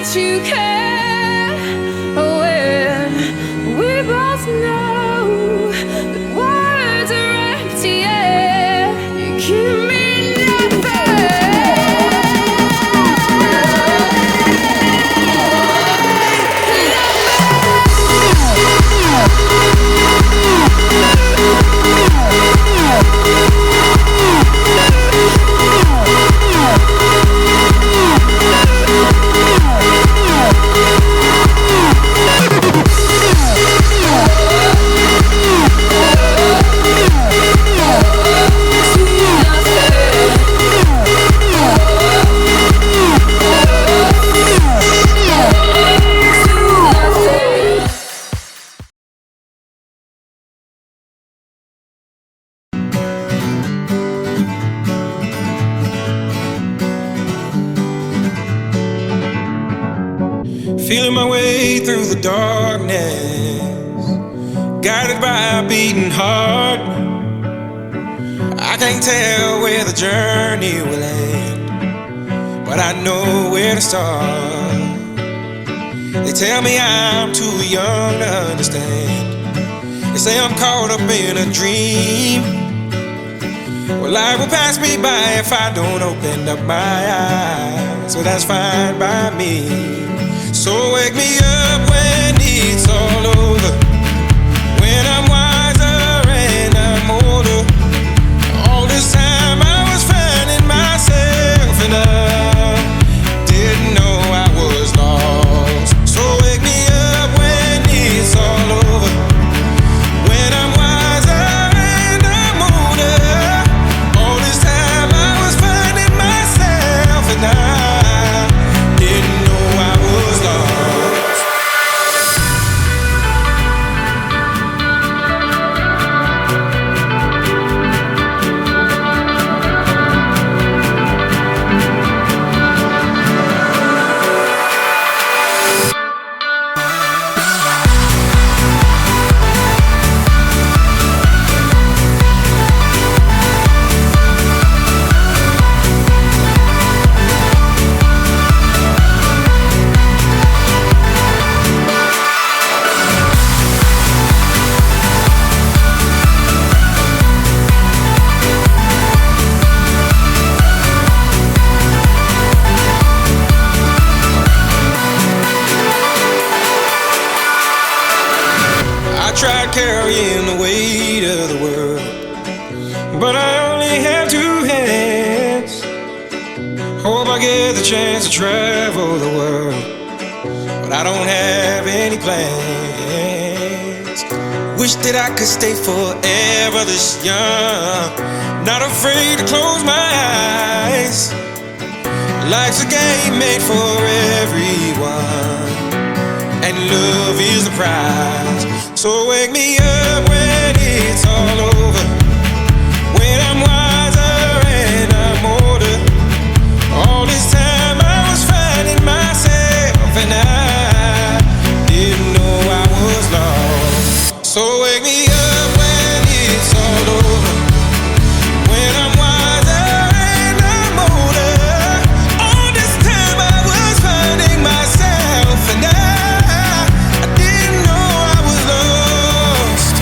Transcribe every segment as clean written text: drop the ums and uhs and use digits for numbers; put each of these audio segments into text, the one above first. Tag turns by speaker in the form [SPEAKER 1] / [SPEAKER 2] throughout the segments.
[SPEAKER 1] that you care when we both know that words are empty air. You give me
[SPEAKER 2] feeling my way through the darkness, guided by a beating heart. I can't tell where the journey will end, but I know where to start. They tell me I'm too young to understand. They say I'm caught up in a dream. Well, life will pass me by if I don't open up my eyes, so that's fine by me. So wake me up when it's all over, when I'm wiser and I'm older. All this time I was finding myself and I didn't know I was lost. So wake me up when it's all over, when I'm wiser and I'm older. All this time I was finding myself and I didn't know I was lost. Tried carrying the weight of the world, but I only have two hands. Hope I get the chance to travel the world, but I don't have any plans. Wish that I could stay forever this young, not afraid to close my eyes. Life's a game made for everyone, and love is the prize. So wake me up when it's all over, when I'm wiser and I'm older. All this time I was finding myself and I didn't know I was lost. So wake me up when it's all over, when I'm wiser and I'm older. All this time I was finding myself and I didn't know I was lost.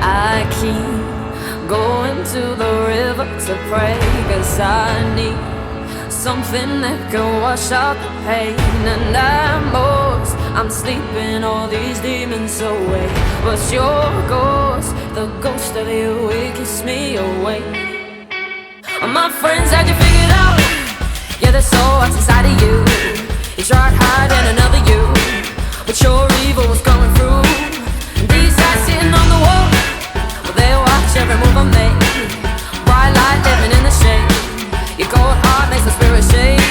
[SPEAKER 1] I keep going to the river to pray, 'cause I need something that can wash out the pain. And I'm sleeping all these demons away, but your ghost, the ghost of you, it keeps me awake. All my friends had you figured out, yeah, there's so what's inside of you. You tried hiding another you, but your evil was coming through. And these eyes sitting on the wall, well, they watch every move I make. Bright light living in the shade, your cold heart makes the spirit shake.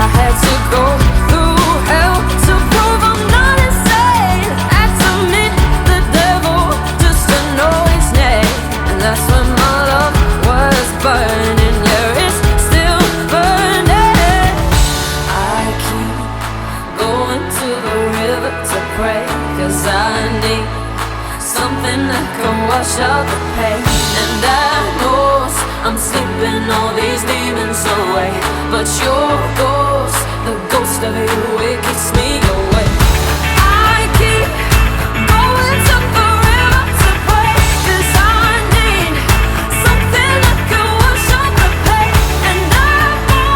[SPEAKER 1] I had to go through hell to prove I'm not insane. Had to meet the devil just to know his name. And that's when my love was burning, yeah, it's still burning. I keep going to the river to pray, 'cause I need something that can wash out the pain. And I know I'm sleeping all these demons away, but your ghost, the ghost of you, it keeps me awake. I keep going to the river to pray, 'cause I need something that can wash out the pain. And I know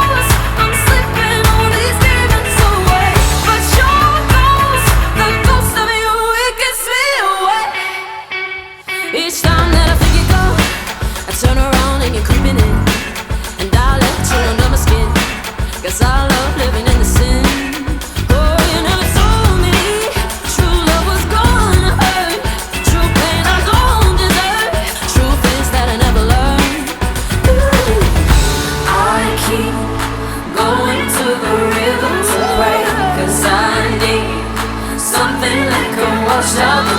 [SPEAKER 1] I'm sleeping all these demons away, but your ghost, the ghost of you, it keeps me awake. Each time that I think you go, I turn around and you're creeping in, and I let you under my skin, 'cause I love living in the sin. Oh, you never told me true love was gonna hurt, true pain I don't deserve, true things that I never learned. Ooh. I keep going to the river to pray, 'cause I need something that can wash out the